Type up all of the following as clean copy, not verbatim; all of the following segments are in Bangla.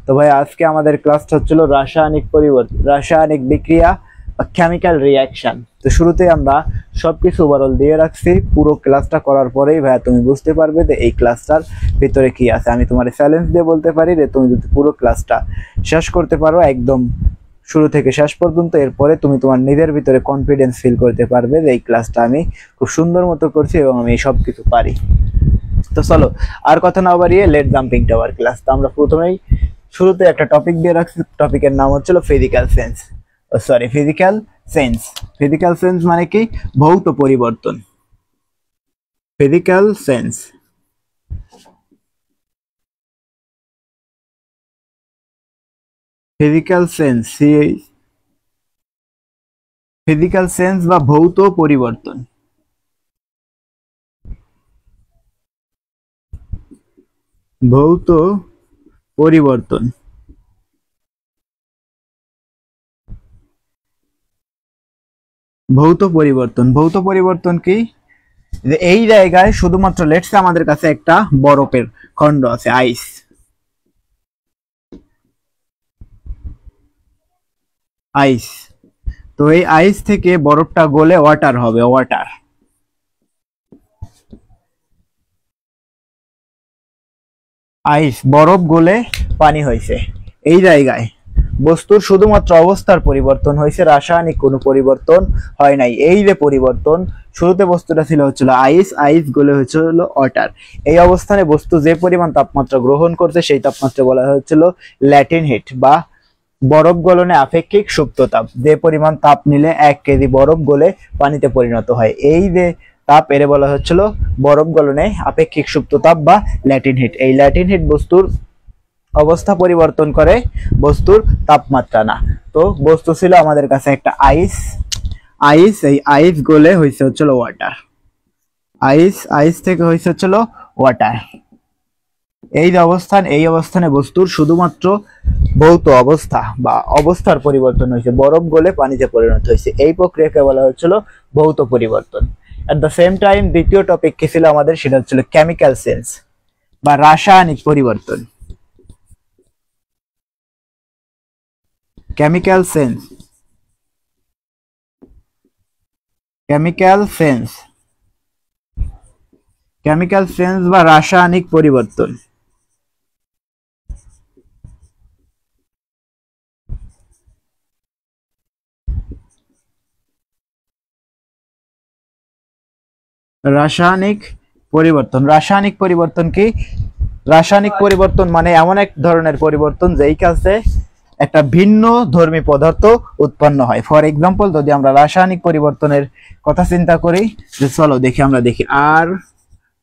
তো ভাই আজকে আমাদের ক্লাসটা হচ্ছিল রাসায়নিক পরিবর্তন, রাসায়নিক বিক্রিয়া বা কেমিক্যাল রিঅ্যাকশন। তো শুরুতে আমরা সবকিছু ওভারঅল দিয়ে রাখছি। পুরো ক্লাসটা করার পরেই ভাইয়া তুমি বুঝতে পারবে যে এই ক্লাসটার ভিতরে কি আছে। আমি তোমার চ্যালেঞ্জ দিয়ে বলতে পারি যে তুমি যদি পুরো ক্লাসটা শেষ করতে পারো একদম শুরু থেকে শেষ পর্যন্ত, এরপরে তুমি তোমার নিজের ভিতরে কনফিডেন্স ফিল করতে পারবে যে এই ক্লাসটা আমি খুব সুন্দর মতো করছি এবং আমি সবকিছু পারি। তো চলো আর কথা না বাড়িয়ে let jumping to our class. তো আমরা প্রথমেই শুরুতে একটা টপিক দিয়ে রাখছি, টপিকের নাম হচ্ছিল physical sense. Physical sense. Physical sense মানে কি? ভৌত পরিবর্তন। Physical sense. Physical sense, physical sense বা ভৌত পরিবর্তন। ভৌত পরিবর্তন। ভৌত পরিবর্তন, ভৌত পরিবর্তন কি? যে এই জায়গায় শুধুমাত্র লেটস সে আমাদের কাছে একটা বরফের খণ্ড আছে, আইস। আইস। তো এই আইস থেকে বরফটা গলে ওয়াটার হবে, ওয়াটার। আইস বরফ গলে পানি হয়েছে। এই জায়গায় বস্তুর শুধুমাত্র অবস্থার পরিবর্তন হয়েছে, রাসায়নিক কোনো পরিবর্তন হয় নাই। এই যে পরিবর্তন, শুরুতে বস্তুটা হচ্ছিল আইস, আইস গলে হয়েছিল ওয়াটার। এই অবস্থানে বস্তু যে পরিমাণ তাপমাত্রা গ্রহণ করছে সেই তাপমাত্রা বলা হচ্ছিল ল্যাটিন হিট বা বরফ গলনে আপেক্ষিক সুপ্ততাপ। যে পরিমাণ তাপ নিলে 1 কেজি বরফ গলে পানিতে পরিণত হয়, এই যে তাপ এর বলা হচ্ছিল বরফ গলনে আপেক্ষিক সুপ্ততাপ বা ল্যাটিন হিট। এই ল্যাটিন হিট বস্তুর অবস্থা পরিবর্তন করে, বস্তুর তাপমাত্রা না। তো বস্তু ছিল আমাদের কাছে একটা আইস, আইস, এই আইস গলে হয়েছে হচ্ছিল ওয়াটার। আইস, আইস থেকে হয়েছে হচ্ছিল ওয়াটার। এই যে অবস্থান, এই অবস্থানে বস্তুর শুধুমাত্র ভৌত অবস্থা বা অবস্থার পরিবর্তন হয়েছে, বরফ গলে পানিতে পরিণত হয়েছে। এই প্রক্রিয়াকে বলা হচ্ছিল ভৌত পরিবর্তন। এট দ্য সেম টাইম দ্বিতীয় টপিক কি ছিল আমাদের, সেটা হচ্ছিল কেমিক্যাল সেন্স বা রাসায়নিক পরিবর্তন। Chemical sense. Chemical sense. Chemical sense বা রাসায়নিক পরিবর্তন। রাসায়নিক পরিবর্তন। রাসায়নিক পরিবর্তন কি? রাসায়নিক পরিবর্তন মানে এমন এক ধরনের পরিবর্তন যেই কাজে একটা ভিন্ন ধর্মী পদার্থ উৎপন্ন হয়। ফর এক্সাম্পল, যদি আমরা রাসায়নিক পরিবর্তনের কথা চিন্তা করি, যে চলো দেখি, আমরা দেখি আর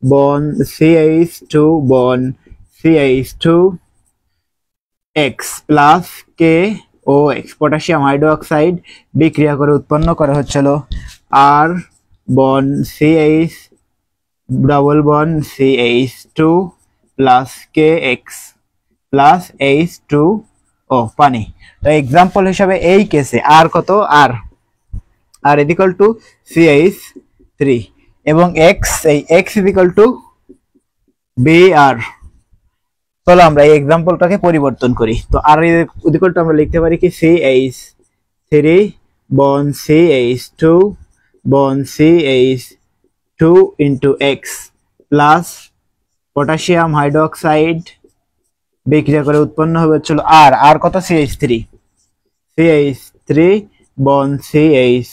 বন CH2 বন CH2 X plus KOX potassium hydroxide বিক্রিয়া করে উৎপন্ন করা হচ্ছিল আর বন CH ডাবল বন CH2 plus KX plus H2O পানি। তো এক্সাম্পল হিসাবে এই কেসে আর কত, আর আর ইকুয়াল টু CH3 এবং X, এই X ইকুয়াল টু BR। চলো আমরা এই এক্সাম্পলটাকে পরিবর্তন করি। তো আর ইকুয়াল টু আমরা লিখতে পারি কি CH3 বন CH2 বন CH2 into X plus potassium hydroxide বিক্রিয়া করে উৎপন্ন হবে হচ্ছিল আর, আর কত CH3 বন CH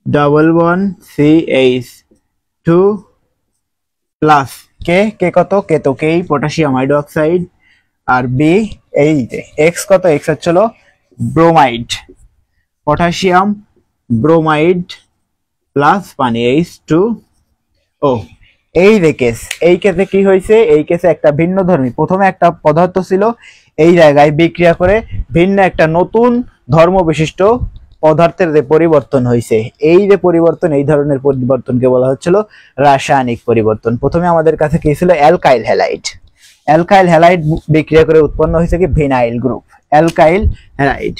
ডাবল বন CH2 প্লাস কে, কে কত, কে তো কে পটাশিয়াম হাইড্রোক্সাইড, আর বি এই যে এক্স কত, এক্স হচ্ছিল ব্রোমাইড, পটাশিয়াম ব্রোমাইড প্লাস পানি H2O। এই যে কেস, এই কেসে কি হয়েছে, এই কেসে একটা ভিন্ন ধর্মী, প্রথমে একটা পদার্থ ছিল, এই জায়গায় বিক্রিয়া করে ভিন্ন একটা নতুন ধর্ম বিশিষ্ট পদার্থের যে পরিবর্তন হয়েছে, এই যে পরিবর্তন, এই ধরনের পরিবর্তনকে বলা হচ্ছিল রাসায়নিক পরিবর্তন। প্রথমে আমাদের কাছে কি ছিল, অ্যালকাইল হ্যালাইড। অ্যালকাইল হ্যালাইড বিক্রিয়া করে উৎপন্ন হয়েছে কি vinyl group, alkyl halide.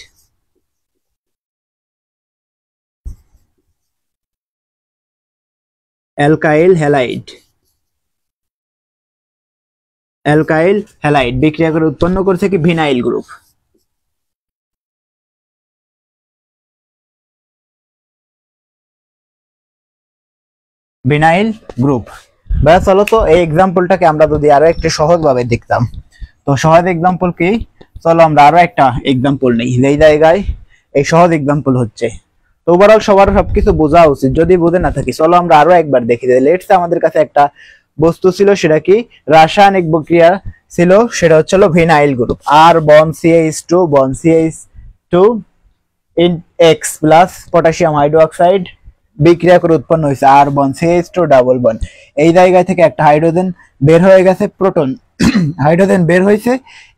Alkyl halide. Alkyl halide বিক্রিয়া করে উৎপন্ন করছে কি ভিনাইল গ্রুপ। Vinyl group. ব্যাস চলো তো এই এক্সাম্পলটাকে আমরা যদি আরো একটু সহজ ভাবে দেখতাম, তো সহজ এক্সাম্পল কি, চলো আমরা আরো একটা এক্সাম্পল নেই। এই জায়গায় এই সহজ এক্সাম্পল হচ্ছে, তো ওভারঅল সবার সবকিছু বোঝা উচিত, যদি বুঝে না থাকি চলো আমরা আরো একবার দেখি। লেটস আমাদের কাছে একটা বস্তু ছিল, সেটা কি রাসায়নিক বিক্রিয়া ছিল, সেটা হচ্ছিল ভিনাইল গ্রুপ। আর bond CH2 bond CH2 in X plus potassium hydroxide বিক্রিয়া করে উৎপন্ন হয়েছে আর বন্ড CH2 ডাবল বন্ড। এই জায়গা থেকে একটা হাইড্রোজেন বের হয়ে গেছে, প্রোটন হাইড্রোজেন বের হয়েছে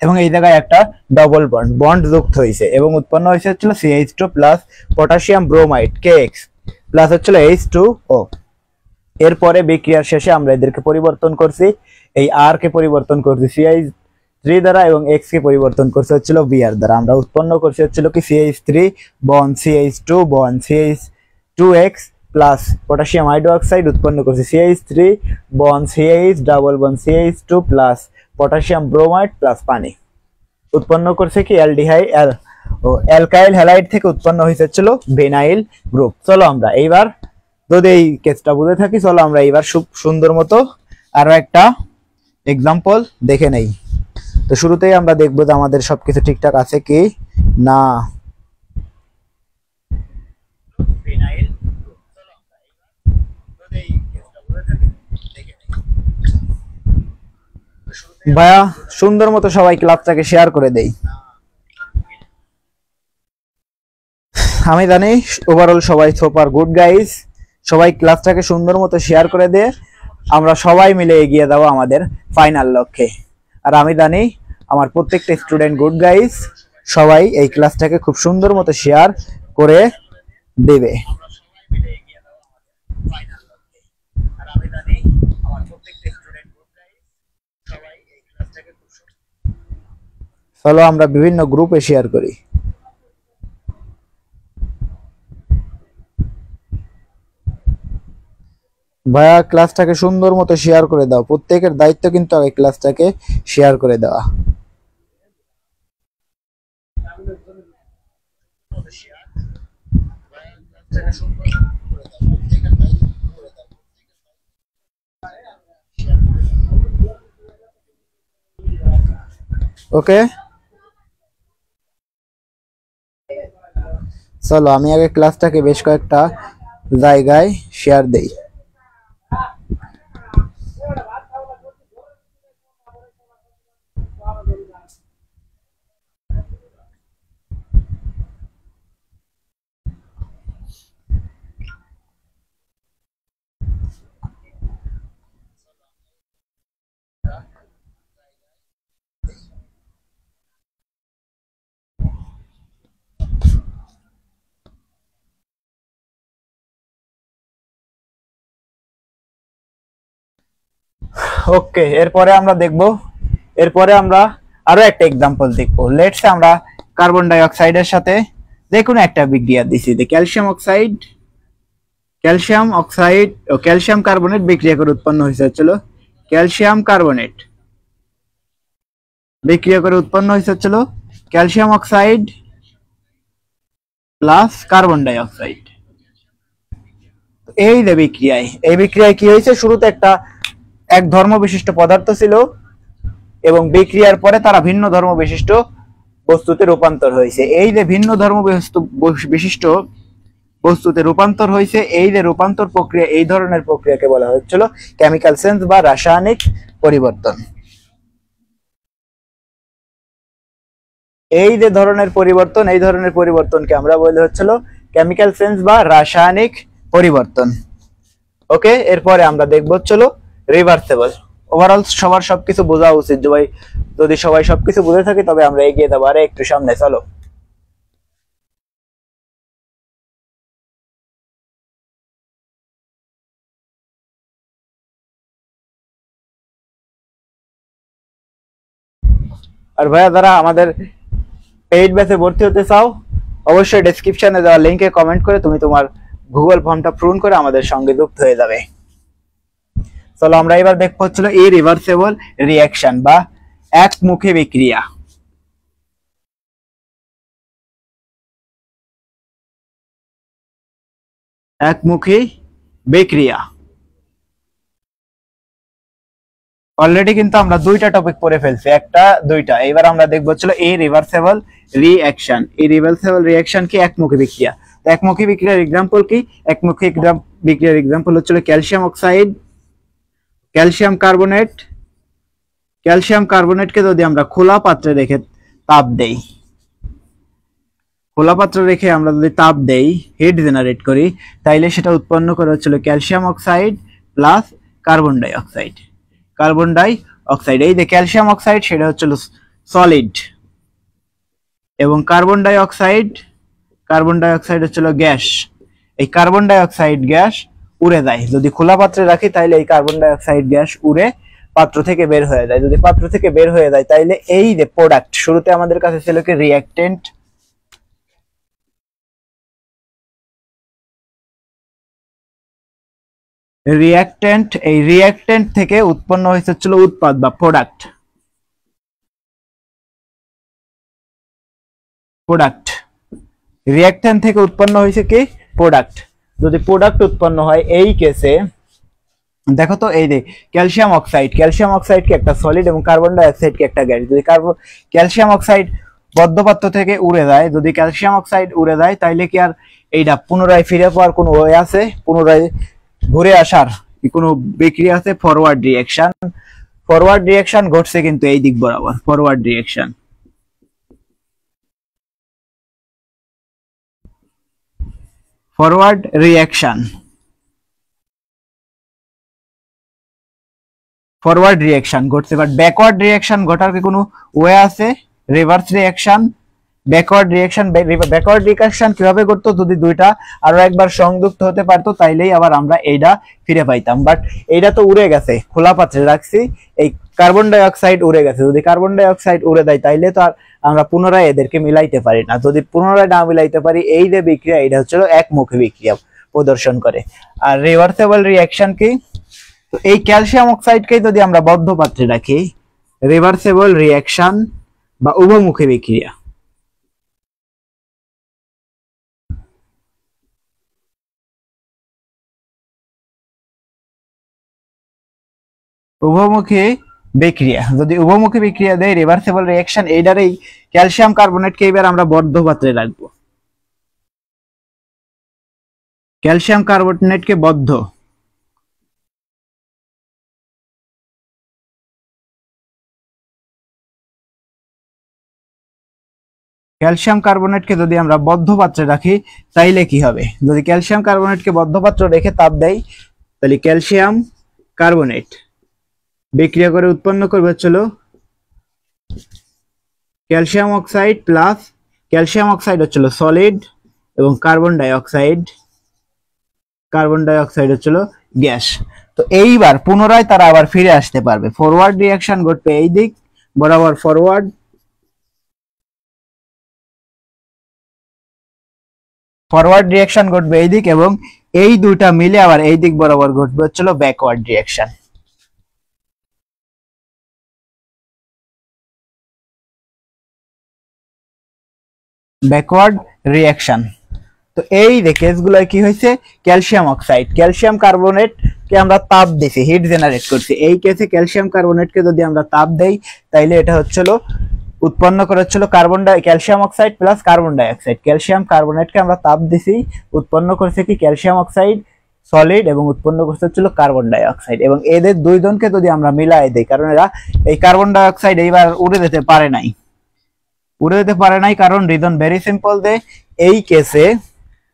এবং এই জায়গায় একটা ডবল বন্ড বন্ড যুক্ত হয়েছে এবং উৎপন্ন হয়েছে হচ্ছিল CH2 plus potassium bromide KX plus হচ্ছিল H2O। এরপরে বিক্রিয়ার শেষে আমরা এদেরকে পরিবর্তন করছি, এই R কে পরিবর্তন করছি CH3 দ্বারা এবং X কে পরিবর্তন করছে হচ্ছিল Br দ্বারা। আমরা উৎপন্ন করছি হচ্ছিল কি CH3 bond CH2 bond CH2X plus potassium hydroxide উৎপন্ন করছি CH3 bond CH double bond CH2 plus potassium bromide plus পানি। উৎপন্ন করছে কি অ্যালকাইল হ্যালাইড থেকে উৎপন্ন হয়েছিল ভিনাইল গ্রুপ। চলো আমরা এইবার যদি এই কেসটা বুঝে থাকি, চলো আমরা এইবার খুব সুন্দর মতো আরো একটা এক্সাম্পল দেখে নেই। তো শুরুতেই আমরা দেখবো যে আমাদের সবকিছু ঠিকঠাক আছে কি না। ভাইয়া সুন্দর মতো সবাই ক্লাসটাকে শেয়ার করে দেই। আমি জানি ওভারঅল সবাই সুপার গুড গাইস, সবাই ক্লাসটাকে সুন্দর মতো শেয়ার করে দিয়ে আমরা সবাই মিলে এগিয়ে যাবো আমাদের ফাইনাল লক্ষ্যে। আর আমি জানি আমার প্রত্যেকটা স্টুডেন্ট গুড গাইস সবাই এই ক্লাসটাকে খুব সুন্দর মতো শেয়ার করে দেবে। চলো আমরা বিভিন্ন গ্রুপে শেয়ার করি। ভাইয়া ক্লাসটাকে সুন্দর মতো শেয়ার করে দাও, প্রত্যেকের দায়িত্ব কিন্তু আগে ক্লাসটাকে শেয়ার করে দেওয়া। ওকে চলো আমি আগে ক্লাসটাকে বেশ কয়েকটা জায়গায় শেয়ার দেই। ওকে এরপরে আমরা দেখব, এরপরে আমরা আরো একটা एग्जांपल দেখব। লেটস আমরা কার্বন ডাই অক্সাইডের সাথে যে কোনো একটা বিক্রিয়া দিছি, যে ক্যালসিয়াম অক্সাইড ও ক্যালসিয়াম কার্বনেট বিক্রিয়া করে উৎপন্ন হয়েছিল ক্যালসিয়াম কার্বনেট বিক্রিয়া করে উৎপন্ন হয়েছিল calcium oxide plus carbon die oxide. এই যে এই বিক্রিয়ায় কি হয়েছে, শুরুতে একটা এক ধর্ম বিশিষ্ট পদার্থ ছিল এবং বিক্রিয়ার পরে তারা ভিন্ন ধর্ম বিশিষ্ট বস্তুতে রূপান্তর হয়েছে। এই যে ভিন্ন ধর্ম বিশিষ্ট বস্তুতে রূপান্তর হয়েছে, এই যে রূপান্তর প্রক্রিয়া, এই ধরনের প্রক্রিয়াকে বলা হচ্ছিল কেমিক্যাল চেঞ্জ বা রাসায়নিক পরিবর্তন। এই যে ধরনের পরিবর্তন, এই ধরনের পরিবর্তনকে আমরা বলি হচ্ছিল কেমিক্যাল চেঞ্জ বা রাসায়নিক পরিবর্তন। ওকে এরপরে আমরা দেখব হচ্ছিল রিভার্সেবল। ওভারঅল সবার সবকিছু বোঝা উচিত, যে ভাই যদি সবাই সবকিছু বুঝে থাকে তবে আমরা এগিয়ে যাবো। আরে একটু সামনে চলো। আর ভাইয়া যারা আমাদের পেইড ব্যাচে ভর্তি হতে চাও, অবশ্যই ডেসক্রিপশনে দেওয়া লিংকে কমেন্ট করে তুমি তোমার গুগল ফর্মটা পূরণ করে আমাদের সঙ্গে যুক্ত হয়ে যাবে। চলো আমরা এবার দেখবো হচ্ছিল ইরিভার্সিবল রিঅ্যাকশন বা একমুখী বিক্রিয়া। একমুখী বিক্রিয়া অলরেডি কিন্তু আমরা দুইটা টপিক পড়ে ফেলছি, একটা দুইটা। এবার আমরা দেখবো হচ্ছিল ইরিভার্সিবল রিঅ্যাকশন। ইরিভার্সিবল রিঅ্যাকশন কি? একমুখী বিক্রিয়া। তো একমুখী বিক্রিয়ার এক্সাম্পল কি? একমুখী বিক্রিয়ার এক্সাম্পল হচ্ছিল calcium oxide, calcium carbonate. Calcium কার্বনেটকে যদি আমরা খোলা পাত্রে রেখে তাপ দেই, খোলা পাত্রে রেখে আমরা যদি তাপ দেই, হিট জেনারেট করি, তাইলে সেটা উৎপন্ন করে হচ্ছিল calcium oxide plus carbon die oxide. Carbon die oxide, এই যে ক্যালসিয়াম অক্সাইড সেটা হচ্ছিল সলিড, এবং কার্বন ডাই অক্সাইড হচ্ছিল গ্যাস। এই কার্বন ডাই অক্সাইড গ্যাস উড়ে যায়, যদি খোলা পাত্রে রাখি তাইলে এই কার্বন ডাই অক্সাইড গ্যাস উড়ে পাত্র থেকে বের হয়ে যায়। যদি পাত্র থেকে বের হয়ে যায় তাইলে এই যে প্রোডাক্ট, শুরুতে আমাদের কাছে ছিল কি রিঅ্যাকটেন্ট, এই রিঅ্যাকটেন্ট থেকে উৎপন্ন হয়েছিল উৎপাদ বা প্রোডাক্ট। রিঅ্যাকটেন্ট থেকে উৎপন্ন হয়েছে কি? প্রোডাক্ট। যদি প্রোডাক্ট উৎপন্ন হয়, এই কেসে দেখো তো, এই যে ক্যালসিয়াম অক্সাইড কি একটা সলিড এবং কার্বন ডাই অক্সাইড কি একটা গ্যাস। যদি ক্যালসিয়াম অক্সাইড বদ্ধপাত্র থেকে উড়ে যায়, যদি ক্যালসিয়াম অক্সাইড উড়ে যায়, তাইলে কি আর এইটা পুনরায় ফিরে পাওয়ার কোনো ওয়ে আছে? পুনরায় ঘুরে আসার কোনো বিক্রিয়া আছে? ফরওয়ার্ড রিঅ্যাকশন ঘটছে কিন্তু এই দিক বরাবর, ফরওয়ার্ড রিঅ্যাকশন। ফরওয়ার্ড রিঅ্যাকশন ঘটছে, বাট ব্যাকওয়ার্ড রিঅ্যাকশন ঘটার কি কোনো ওয়ে আছে? রিভার্স রিঅ্যাকশন, ব্যাকওয়ার্ড রিঅ্যাকশন কিভাবে করতো? যদি দুইটা আরো একবার সংযুক্ত হতে পারতো তাইলেই আবার আমরা এইটা ফিরে পাইতাম। বাট এইটা তো উড়ে গেছে, খোলা পাত্রে রাখছি, এই কার্বন ডাই অক্সাইড উড়ে গেছে। যদি কার্বন ডাই অক্সাইড উড়ে যায় তাইলে তো আর আমরা পুনরায় এদেরকে মিলাইতে পারি না। যদি পুনরায় না মিলাইতে পারি, এই যে বিক্রিয়া, এটা হচ্ছে একমুখী বিক্রিয়া প্রদর্শন করে। আর রিভার্সিবল রিঅ্যাকশন কি? তো এই ক্যালসিয়াম অক্সাইডকে যদি আমরা বদ্ধ পাত্রে রাখি, রিভার্সিবল রিঅ্যাকশন বা উভমুখী বিক্রিয়া। উভমুখী বিক্রিয়া, যদি উভমুখী বিক্রিয়া দেয় রিভার্সিবল রিঅ্যাকশন, এইটারই ক্যালসিয়াম কার্বনেটকে এবার আমরা বদ্ধ পাত্রে রাখবো। ক্যালসিয়াম কার্বনেটকে বদ্ধ, ক্যালসিয়াম কার্বনেটকে যদি আমরা বদ্ধ পাত্রে রাখি তাইলে কি হবে? যদি ক্যালসিয়াম কার্বনেটকে বদ্ধ পাত্রে রেখে তাপ দেই, তাহলে ক্যালসিয়াম কার্বনেট বিক্রিয়া করে উৎপন্ন করবে হচ্ছিল calcium oxide plus, calcium oxide হচ্ছিল সলিড এবং কার্বন ডাই অক্সাইড হচ্ছিল গ্যাস। তো এইবার পুনরায় তারা আবার ফিরে আসতে পারবে, ফরওয়ার্ড রিঅ্যাকশন ঘটবে এই দিক বরাবর, ফরওয়ার্ড রিঅ্যাকশন ঘটবে এই দিক, এবং এই দুইটা মিলে আবার এই দিক বরাবর ঘটবে হচ্ছিল ব্যাকওয়ার্ড রিঅ্যাকশন। Backward reaction. তো এই যে কেসগুলো কি হয়েছে? ক্যালসিয়াম অক্সাইড, ক্যালসিয়াম কার্বনেট কে আমরা তাপ দিছি, হিট জেনারেট করছি। এই কেসে ক্যালসিয়াম কার্বনেটকে যদি আমরা তাপ দেই, তাইলে এটা হচ্ছিল উৎপন্ন করে হচ্ছিল calcium oxide plus carbon die oxide. Calcium কার্বনেটকে আমরা তাপ দিছি, উৎপন্ন করছে কি ক্যালসিয়াম অক্সাইড সলিড, এবং উৎপন্ন করতে হচ্ছিল কার্বন ডাই অক্সাইড। এবং এদের দুইজনকে যদি আমরা মিলাই দেই, কারণ এরা এই কার্বন ডাই অক্সাইড এইবার উড়ে যেতে পারে নাই, কারণ রিজন ভেরি সিম্পল, যে এই কেসে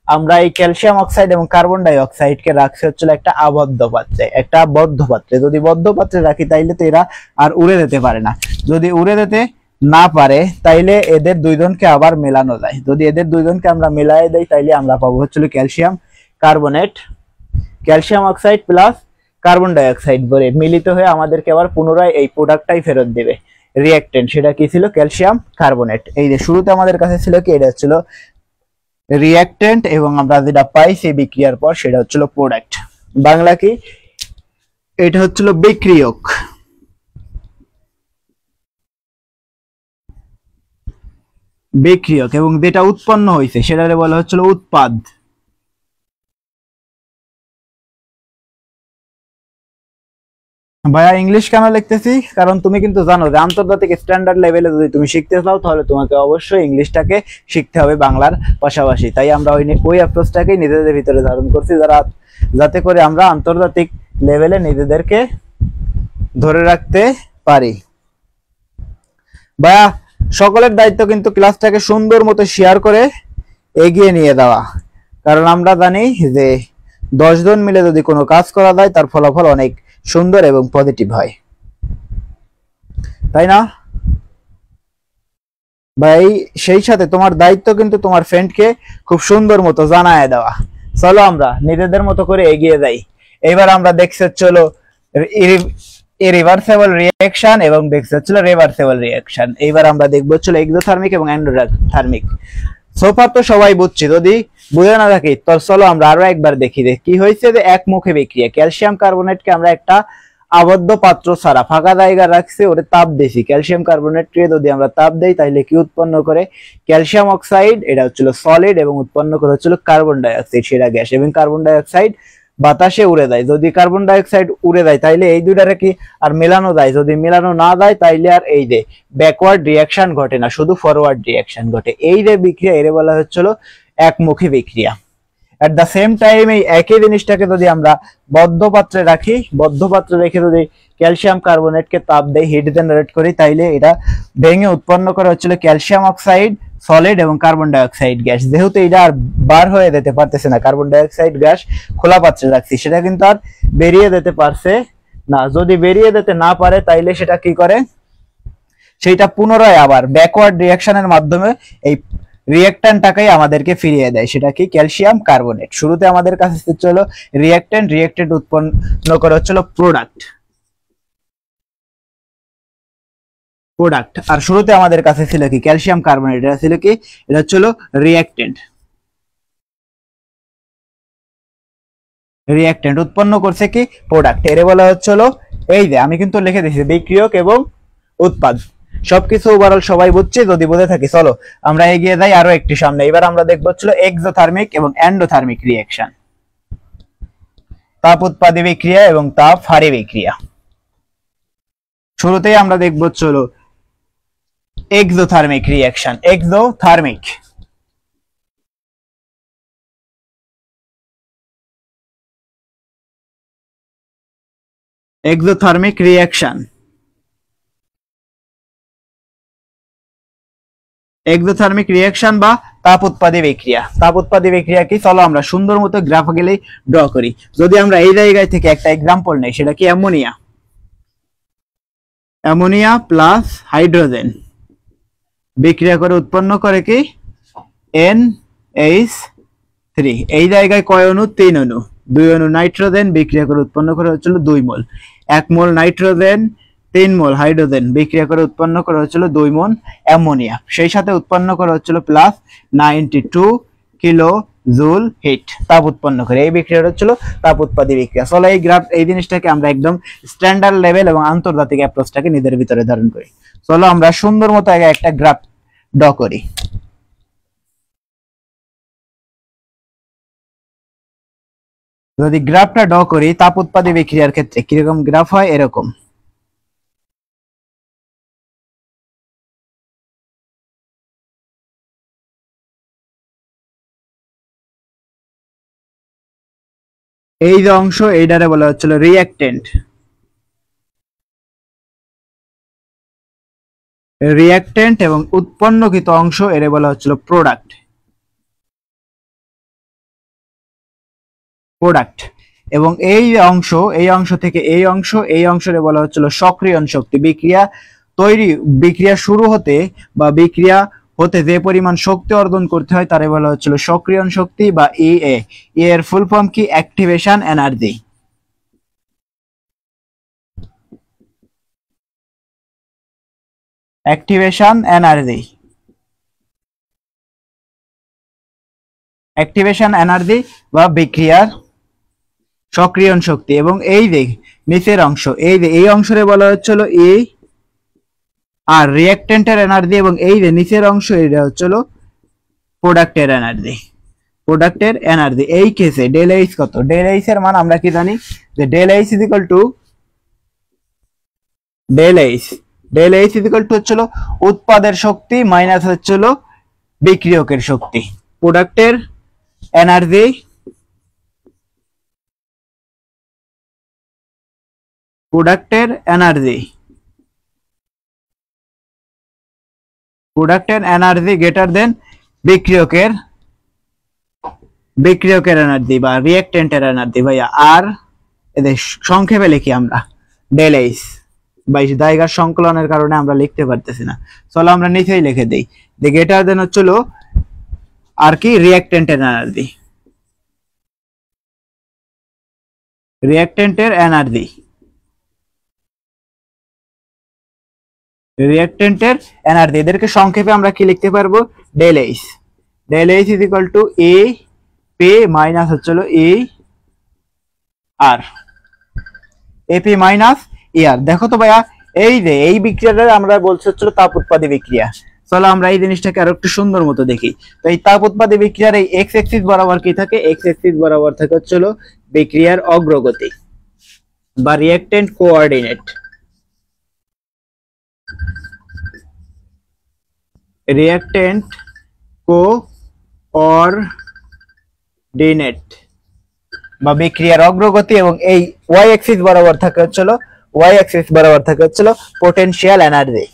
আমরা এই ক্যালসিয়াম অক্সাইড এবং কার্বন ডাই অক্সাইডকে রাখছি হচ্ছিল একটা আবদ্ধ পাত্রে, একটা বদ্ধ পাত্রে। যদি বদ্ধ পাত্রে রাখি তাইলে তো এরা আর উড়ে যেতে পারে না। যদি উড়ে যেতে না পারে তাইলে এদের দুইজনকে আবার মেলানো যায়। যদি এদের দুইজনকে আমরা মেলাই দেই তাইলে আমরা পাবো হচ্ছিল calcium carbonate, calcium oxide plus carbon dioxide বলে মিলিত হয়ে আমাদেরকে আবার পুনরায় এই প্রোডাক্টটাই ফেরত দেবে, রিঅ্যাকটেন্ট। সেটা কি ছিল? Calcium carbonate. এই যে শুরুতে আমাদের কাছে ছিল কি, এটা ছিল রিঅ্যাকটেন্ট, এবং আমরা যেটা পাই সেই বিক্রিয়ার পর সেটা হচ্ছিল প্রোডাক্ট। বাংলা কি? এটা হচ্ছিল বিক্রিয়ক। বিক্রিয়ক এবং যেটা উৎপন্ন হয়েছে সেটারে বলা হচ্ছিল উৎপাদ। ভাইয়া ইংলিশ কেন লিখতেছি, কারণ তুমি কিন্তু জানো যে আন্তর্জাতিক স্ট্যান্ডার্ড লেভেলে যদি তুমি শিখতে চাও তাহলে তোমাকে অবশ্যই ইংলিশটাকে শিখতে হবে বাংলার পাশাপাশি। তাই আমরা ওই অ্যাপ্রোচটাকেই নিজেদের ভিতরে ধারণ করছি, যাতে করে আমরা আন্তর্জাতিক লেভেলে নিজেদেরকে ধরে রাখতে পারি। ভাইয়া সকলের দায়িত্ব কিন্তু ক্লাসটাকে সুন্দর মতো শেয়ার করে এগিয়ে নিয়ে দেওয়া, কারণ আমরা জানি যে 10 জন মিলে যদি কোনো কাজ করা যায় তার ফলাফল অনেক সুন্দর এবং পজিটিভ হয়, তাই না ভাই? সেই সাথে তোমার দায়িত্ব কিন্তু তোমার ফ্রেন্ডকে খুব সুন্দর মতো জানায় দেওয়া। চলো আমরা নিজেদের মতো করে এগিয়ে যাই। এবার আমরা দেখছি চলো রিভার্সেবল রিঅ্যাকশন এবং দেখছি হচ্ছিল রিভার্সেবল রিঅ্যাকশন। এইবার আমরা দেখবো হচ্ছিল এক্সোথার্মিক এবং এন্ডোথার্মিক। সোফার তো সবাই বুঝছি, যদি বুঝে না থাকি তো চলো আমরা আরো একবার দেখি যে কি হয়েছে। যে একমুখী বিক্রিয়া, ক্যালসিয়াম কার্বনেটকে আমরা একটা আবদ্ধ পাত্র ছাড়া ফাঁকা জায়গা রাখছি, ওটা তাপ দিছি। ক্যালসিয়াম কার্বনেটকে যদি আমরা তাপ দেই তাহলে কি উৎপন্ন করে? ক্যালসিয়াম অক্সাইড, এটা হচ্ছিল সলিড, এবং উৎপন্ন করে হচ্ছিল কার্বন ডাই অক্সাইড, সেটা গ্যাস। এবং কার্বন ডাই অক্সাইড বাতাসে উড়ে যায়। যদি কার্বন ডাই অক্সাইড উড়ে যায় তাইলে এই দুইটারে কি আর মেলানো যায়? যদি মেলানো না যায় তাইলে আর এই যে ব্যাকওয়ার্ড রিঅ্যাকশন ঘটে না, শুধু ফরওয়ার্ড রিঅ্যাকশন ঘটে। এই যে বিক্রিয়া এর বলা হচ্ছিল একমুখী বিক্রিয়া। এট দা সেম টাইম এই একই জিনিসটাকে যদি আমরা বদ্ধ পাত্রে রাখি, বদ্ধ পাত্রে রেখে যদি ক্যালসিয়াম কার্বনেটকে তাপ দেই, হিট জেনারেট করি, তাইলে এটা ভেঙে উৎপন্ন করা হচ্ছিল ক্যালসিয়াম অক্সাইড, সলিড এবং কার্বন ডাই অক্সাইড গ্যাস। যেহেতু এটা আর বার হয়ে যেতে পারতেছে না, কার্বন ডাই অক্সাইড গ্যাস খোলা পাত্রে রাখছি, সেটা কিন্তু আর বেরিয়ে যেতে পারছে না। যদি বেরিয়ে যেতে না পারে তাইলে সেটা কি করে? সেটা পুনরায় আবার ব্যাকওয়ার্ড রিঅ্যাকশনের মাধ্যমে এই রিঅ্যাক্ট্যান্টটাকেই আমাদেরকে ফিরিয়ে দেয়। সেটা কি? Calcium carbonate. শুরুতে আমাদের কাছে ছিল রিঅ্যাক্ট্যান্ট, রিঅ্যাক্টেন্ট উৎপন্ন করা হচ্ছিল প্রোডাক্ট। আর শুরুতে আমাদের কাছে ছিল কি? Calcium carbonate. এটা ছিল কি? এটা ছিল রিঅ্যাক্ট্যান্ট। রিঅ্যাক্ট্যান্ট উৎপন্ন করছে কি? প্রোডাক্ট। এর বলা হচ্ছিল, এই যে আমি কিন্তু লিখে দিয়েছি, বিক্রিয়ক এবং উৎপাদ। সবকিছু ওভারঅল সবাই বুঝছে? যদি বুঝে থাকি চলো আমরা এগিয়ে যাই আরো একটি সামনে। এবার আমরা দেখবো হচ্ছিল এক্সোথার্মিক এবং এন্ডোথার্মিক রিঅ্যাকশন, তাপ উৎপাদী বিক্রিয়া এবং তাপ হারি বিক্রিয়া। শুরুতেই আমরা দেখবো হচ্ছিল exothermic reaction. Exothermic reaction, exothermic reaction বা তাপ উৎপাদী বিক্রিয়া। তাপ উৎপাদী বিক্রিয়া কি? চলো আমরা সুন্দর মতো গ্রাফিক্যালি ড্র করি। যদি আমরা এই জায়গায় থেকে একটা এক্সাম্পল নেই, সেটা কি? অ্যামোনিয়া। অ্যামোনিয়া প্লাস হাইড্রোজেন বিক্রিয়া করে উৎপন্ন করে কি? NH3। এই জায়গায় কয় অণু? 3 অণু। 2 অণু নাইট্রোজেন বিক্রিয়া করে উৎপন্ন করে হচ্ছিল 2 মোল। 1 মোল নাইট্রোজেন, 3 মোল হাইড্রোজেন বিক্রিয়া করে উৎপন্ন করা হচ্ছিল 2 মোল অ্যামোনিয়া। সেই সাথে উৎপন্ন করা হচ্ছিল প্লাস 92 কিলো জুল হিট, তাপ উৎপন্ন করে। এই বিক্রিয়াটা হচ্ছিল তাপ উৎপাদী বিক্রিয়া। চলো এই জিনিসটাকে আমরা একদম স্ট্যান্ডার্ড লেভেল এবং আন্তর্জাতিক অ্যাপ্রোচটাকে নিজের ভিতরে ধারণ করি। চলো আমরা সুন্দর মতো আগে একটা গ্রাফ ড্র করি। যদি গ্রাফটা ড্র করি তাপ উৎপাদী বিক্রিয়ার ক্ষেত্রে কিরকম গ্রাফ হয়? এরকম। এই যে অংশ, এইটারে বলা হচ্ছিল রিঅ্যাক্টেন্ট। রিঅ্যাক্টেন্ট এবং উৎপন্নকৃত অংশ এর বলা হচ্ছিল প্রোডাক্ট। এবং এই অংশ থেকে এই অংশে বলা হচ্ছিল সক্রিয়ণ শক্তি। বিক্রিয়া শুরু হতে বা বিক্রিয়া হতে যে পরিমাণ শক্তি অর্জন করতে হয় তারে বলা হচ্ছিল সক্রিয়ণ শক্তি বা EA। এর ফুল ফর্ম কি? Activation energy. অ্যাক্টিভেশন এনার্জি বা বিক্রিয়ার সক্রিয়ণ শক্তি। এবং এই যে নিচের অংশ, এই যে এই অংশরে বলা হচ্ছিল এ, আর রিঅ্যাকট্যান্টের এনার্জি এবং এই যে নিচের অংশ এটা হচ্ছিল প্রোডাক্টের এনার্জি। প্রোডাক্টের এনার্জি এই কেসে ডেল এইচ কত? ডেল এইচ এর মান আমরা কি জানি যে del H is equal to del H is equal to হচ্ছিল উৎপাদের শক্তি মাইনাস হচ্ছিল বিক্রিয়কের শক্তি। প্রোডাক্টের এনার্জি গ্রেটার দেন বিক্রিয়কের এনার্জি বা রিঅ্যাকট্যান্টের এনার্জি ভাইয়া। আর এদের সংক্ষেপে লিখি আমরা ডেল এইচ, বাই জায়গার সংকলনের কারণে আমরা লিখতে পারতেছি না, চলো আমরা নিচেই লিখে দেই যে গ্রেটার দেন হচ্ছিল আর কি রিঅ্যাকট্যান্টের এনার্জি, এদেরকে সংক্ষেপে আমরা কি লিখতে পারবো? Del H is equal to E P minus হচ্ছিল ই আর, এপি মাইনাস ই আর। দেখো তো ভাইয়া এই যে এই বিক্রিয়াটা আমরা বলছি হচ্ছিল তাপ উৎপাদী বিক্রিয়া। চলো আমরা এই জিনিসটাকে আরো একটু সুন্দর মতো দেখি। তো এই তাপ উৎপাদী বিক্রিয়ার এই এক্স অ্যাক্সিস বরাবর কি থাকে? এক্স অ্যাক্সিস বরাবর থাকে হচ্ছিল বিক্রিয়ার অগ্রগতি বা রিঅ্যাকট্যান্ট কোঅর্ডিনেট। বা বিক্রিয়ার অগ্রগতি, এবং এই ওয়াই অ্যাক্সিস বরাবর থাকে হচ্ছিল potential energy.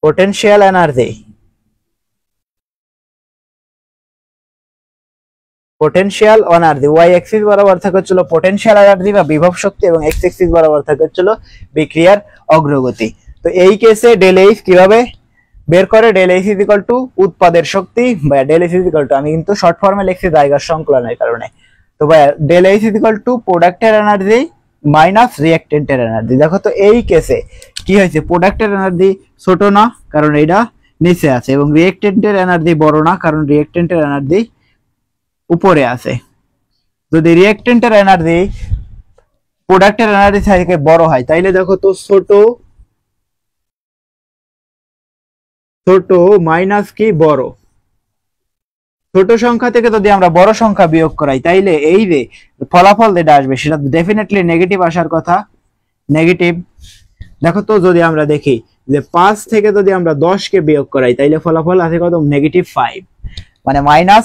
Potential energy Y axis বরাবর থাকে হচ্ছিল পোটেনশিয়াল এনার্জি বা বিভব শক্তি, এবং এক্স অ্যাক্সিস বরাবর থাকে হচ্ছিল বিক্রিয়ার অগ্রগতি। তো এই কেসে ডেল এইচ কিভাবে বের করে? Del H is equal to উৎপাদের শক্তি, বা del H is equal to, আমি কিন্তু শর্ট ফর্মে লিখছি জায়গার সংকলনের কারণে। তো ভাই del H is equal to প্রোডাক্টের এনার্জি মাইনাস রিঅ্যাকট্যান্টের এনার্জি। দেখো তো এই কেসে কি হয়েছে? প্রোডাক্টের এনার্জি ছোট না, কারণ এটা নিচে আছে, এবং রিঅ্যাকট্যান্টের এনার্জি বড় না, কারণ রিঅ্যাকট্যান্টের এনার্জি উপরে আছে। যদি রিঅ্যাকট্যান্টের এনার্জি প্রোডাক্টের এনার্জি থেকে বড় হয়, তাইলে দেখো তো ছোট মাইনাস কি বড়, ছোট সংখ্যা থেকে যদি আমরা বড় সংখ্যা বিয়োগ করাই, তাইলে এই যে ফলাফল যেটা আসবে সেটা ডেফিনেটলি নেগেটিভ আসার কথা, নেগেটিভ। দেখো তো যদি আমরা দেখি যে 5 থেকে যদি আমরা 10 কে বিয়োগ করাই, তাইলে ফলাফল আসে কত? -5, মানে -5।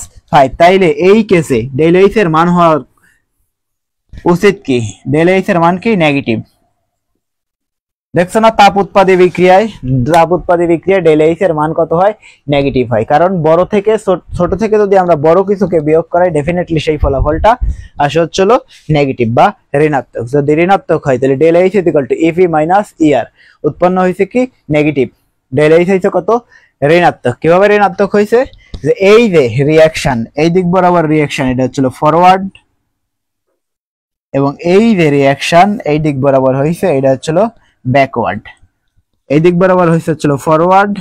তাইলে এই কেসে ডেল এইচ এর মান হওয়া উচিত কি? ডেল এইচ এর মান কি? নেগেটিভ। দেখছো না তাপ উৎপাদী বিক্রিয়ায় ডেল এইচ এর মান কত হয়? নেগেটিভ হয়, কারণ বড় থেকে ছোট থেকে যদি আমরা বড় কিছুকে বিয়োগ করাই, ডেফিনেটলি সেই ফলাফলটা আসে হচ্ছিল নেগেটিভ বা ঋণাত্মক। যদি ঋণাত্মক হয় তাহলে del H is equal to EP minus ER, উৎপন্ন হয়েছে কি? নেগেটিভ। ডেল এইচ হয়েছে কত? ঋণাত্মক। কিভাবে ঋণাত্মক হয়েছে? যে এই যে রিঅ্যাকশন, এই দিক বরাবর রিঅ্যাকশন, এটা হচ্ছিল ফরওয়ার্ড, এবং এই যে রিঅ্যাকশন এই দিক বরাবর হয়েছে, এটা হচ্ছিল ব্যাকওয়ার্ড। এই দিক বরাবর হচ্ছিল ফরওয়ার্ড,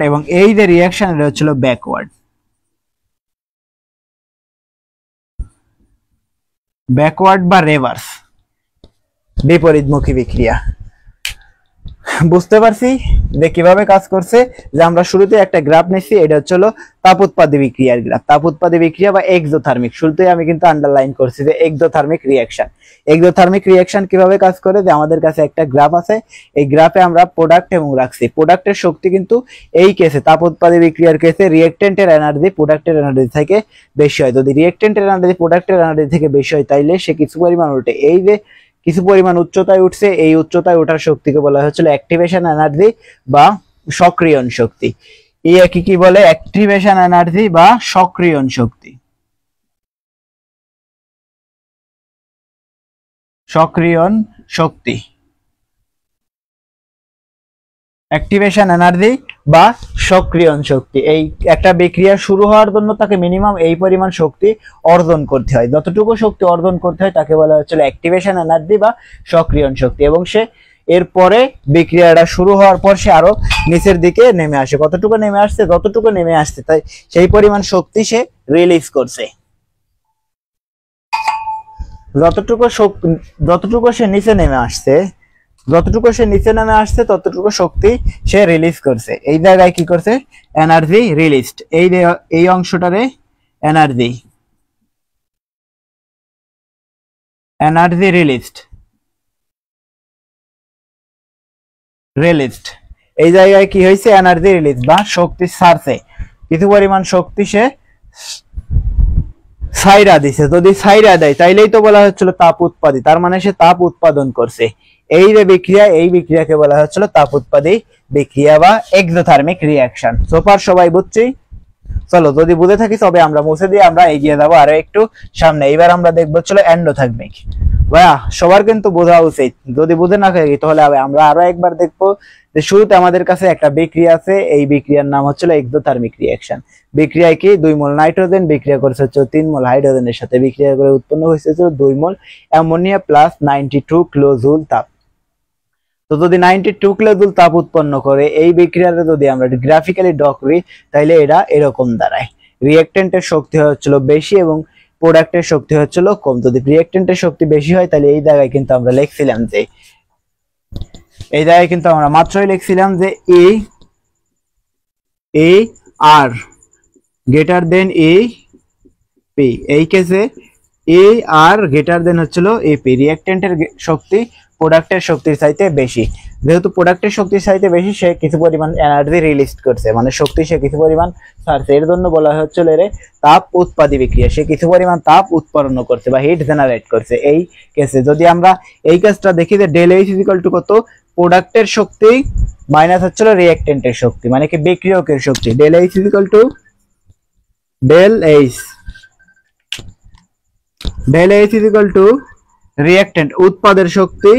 এবং এই যে রিঅ্যাকশন এটা হচ্ছিল ব্যাকওয়ার্ড বা রিভার্স, বিপরীতমুখী বিক্রিয়া। বুঝতে পারছি যে কিভাবে কাজ করছে। যে আমরা শুরুতে একটা গ্রাফ নিচ্ছি, এটা হচ্ছিল তাপ উৎপাদী বিক্রিয়ার গ্রাফ, তাপ উৎপাদী বিক্রিয়া বা এক্সোথার্মিক। শুরুতে আমি কিন্তু আন্ডারলাইন করছি যে এক্সোথার্মিক রিঅ্যাকশন কিভাবে কাজ করে। যে আমাদের কাছে একটা গ্রাফ আছে, এই গ্রাফে আমরা প্রোডাক্ট এবং রাখছি। প্রোডাক্টের শক্তি কিন্তু এই কেসে তাপ উৎপাদী বিক্রিয়ার কেসে রিঅ্যাকট্যান্টের এনার্জি প্রোডাক্টের এনার্জি থেকে বেশি হয়। যদি রিঅ্যাকট্যান্টের এনার্জি প্রোডাক্টের এনার্জি থেকে বেশি হয়, তাইলে সে কিছু পরিমাণ উল্টে এই যে কিছু পরিমাণ উচ্চতায় উঠছে, এই উচ্চতায় ওঠার শক্তিকে বলা হচ্ছিল অ্যাক্টিভেশন এনার্জি বা সক্রিয়ণ শক্তি। এই একই কি বলে? অ্যাক্টিভেশন এনার্জি বা সক্রিয়ণ শক্তি। অ্যাক্টিভেশন এনার্জি বা সক্রিয়ণ শক্তি। এই একটা বিক্রিয়া শুরু হওয়ার জন্য তাকে মিনিমাম এই পরিমাণ শক্তি অর্জন করতে হয়। যতটুকু শক্তি অর্জন করতে হয় তাকে বলা হচ্ছিল অ্যাক্টিভেশন এনার্জি বা সক্রিয়ণ শক্তি, এবং সে এরপরে বিক্রিয়াটা শুরু হওয়ার পর সে আরো নিচের দিকে নেমে আসে। কতটুকু নেমে আসছে? যতটুকু নেমে আসছে তাই সেই পরিমাণ শক্তি সে রিলিজ করছে। যতটুকু সে নিচে নেমে আসছে, ততটুকু শক্তি সে রিলিজ করছে। এই জায়গায় কি করছে? Energy released. এই অংশটারে এনার্জি রিলিজড। এই জায়গায় কি হয়েছে? এনার্জি রিলিজ বা শক্তি ছাড়ছে, কিছু পরিমাণ শক্তি সে ছাইরা দিছে। যদি ছাইরা দেয় তাইলেই তো বলা হচ্ছিল তাপ উৎপাদী, তার মানে সে তাপ উৎপাদন করছে। এই যে বিক্রিয়া, এই বিক্রিয়াকে বলা হচ্ছিল তাপ উৎপাদী বিক্রিয়া বা এক্সোথার্মিক রিঅ্যাকশন। সোফার সবাই বুঝছি? চলো, যদি বুঝে থাকি তবে আমরা মুছে দিয়ে আমরা এগিয়ে যাবো আরো একটু সামনে। এবার আমরা দেখবো চলো এন্ডোথার্মিক। ভাইয়া সবার কিন্তু বোঝা উচিত, যদি বুঝে না থাকি তাহলে আমরা আরো একবার দেখবো যে শুরুতে আমাদের কাছে একটা বিক্রিয়া আছে, এই বিক্রিয়ার নাম হচ্ছিল এক্সোথার্মিক রিঅ্যাকশন। বিক্রিয়ায় কি 2 মোল নাইট্রোজেন বিক্রিয়া করেছে 3 মোল হাইড্রোজেনের সাথে, বিক্রিয়া করে উৎপন্ন হয়েছে 2 মোল অ্যামোনিয়া প্লাস 92 কিলোজুল তাপ। তো যদি 92 কিলোজুল তাপ উৎপন্ন করে এই বিক্রিয়াতে যদি আমরা গ্রাফিক্যালি ড্র করি তাহলে এটা এরকম দাঁড়ায়। রিঅ্যাকট্যান্টের শক্তি হচ্ছিল বেশি এবং প্রোডাক্টের শক্তি হচ্ছিল কম। যদি রিঅ্যাকট্যান্টের শক্তি বেশি হয় তাহলে এই জায়গায় কিন্তু আমরা লিখছিলাম যে, এই জায়গায় কিন্তু আমরা মাত্রই লিখছিলাম যে এ আর গ্রেটার দেন এ পি। এই কেসে এ আর গ্রেটার দেন হচ্ছিল এপি। রিঅ্যাকট্যান্টের শক্তি প্রোডাক্টের শক্তির চাইতে বেশি। যেহেতু প্রোডাক্টের শক্তির চাইতে বেশি, সে কিছু পরিমাণ এনার্জি রিলিজ করছে, মানে শক্তি সে কিছু পরিমাণ ছাড়ছে। এর জন্য বলা হচ্ছিল এর তাপ উৎপাদী বিক্রিয়া। সে কিছু পরিমাণ তাপ উৎপন্ন করছে বা হিট জেনারেট করছে। এই কেসে যদি আমরা এই কাজটা দেখি যে ডেল এইচ ইকুয়াল টু কত? প্রোডাক্টের শক্তি মাইনাস হচ্ছিল রিঅ্যাকট্যান্টের শক্তি, মানে কি বিক্রিয়কের শক্তি। Del H equal to del H equal to reactant উৎপাদের শক্তি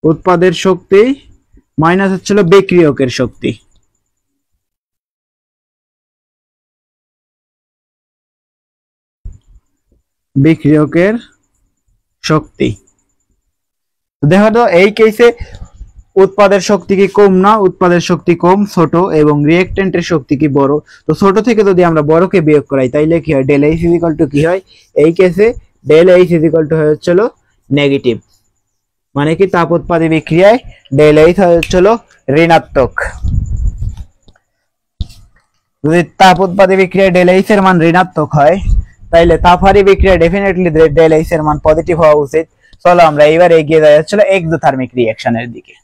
উৎপাদের শক্তি মাইনাস হচ্ছিল বিক্রিয়কের শক্তি। দেখো তো এই কেসে উৎপাদের শক্তি কি কম না? উৎপাদের শক্তি কম, ছোট, এবং রিঅ্যাকট্যান্টের শক্তি কি বড়। তো ছোট থেকে যদি আমরা বড়কে বিয়োগ করাই তাইলে কি হয়? ডেল এইচ ইকুয়াল টু কি হয়? এই কেসে ডেল এইচ ইকুয়াল টু হচ্ছিল নেগেটিভ, মানে কি তাপ উৎপাদী বিক্রিয়ায় ডেল এইচ হচ্ছিল ঋণাত্মক। যদি তাপ উৎপাদী বিক্রিয়ায় ডেল এইচ এর মান ঋণাত্মক হয় তাইলে তাপহারী বিক্রিয়া ডেফিনেটলি ডেল এইচ এর মান পজিটিভ হওয়া উচিত। চলো আমরা এবার এগিয়ে যাচ্ছিল এক্সোথার্মিক রিঅ্যাকশনের দিকে।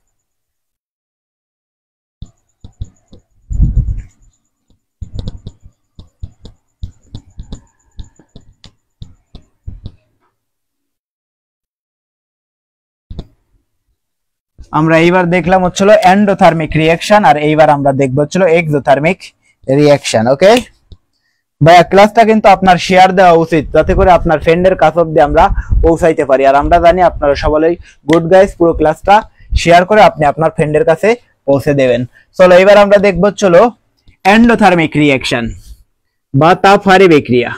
আমরা এইবার দেখলাম হচ্ছিল এন্ডোথার্মিক রিঅ্যাকশন, আর এইবার আমরা দেখব হচ্ছিল এক্সোথার্মিক রিঅ্যাকশন। ওকে ভাইয়া, ক্লাসটা কিন্তু আপনার শেয়ার দেওয়া উচিত যাতে করে আপনার ফ্রেন্ডের কাছ অব্দি আমরা পৌঁছাইতে পারি। আর আমরা জানি আপনারা সবাই গুড গাইস, পুরো ক্লাসটা শেয়ার করে আপনি আপনার ফ্রেন্ডের কাছে পৌঁছে দেবেন। চলো এবার আমরা দেখব চলো এন্ডোথার্মিক রিঅ্যাকশন বা তাপহারী বিক্রিয়া।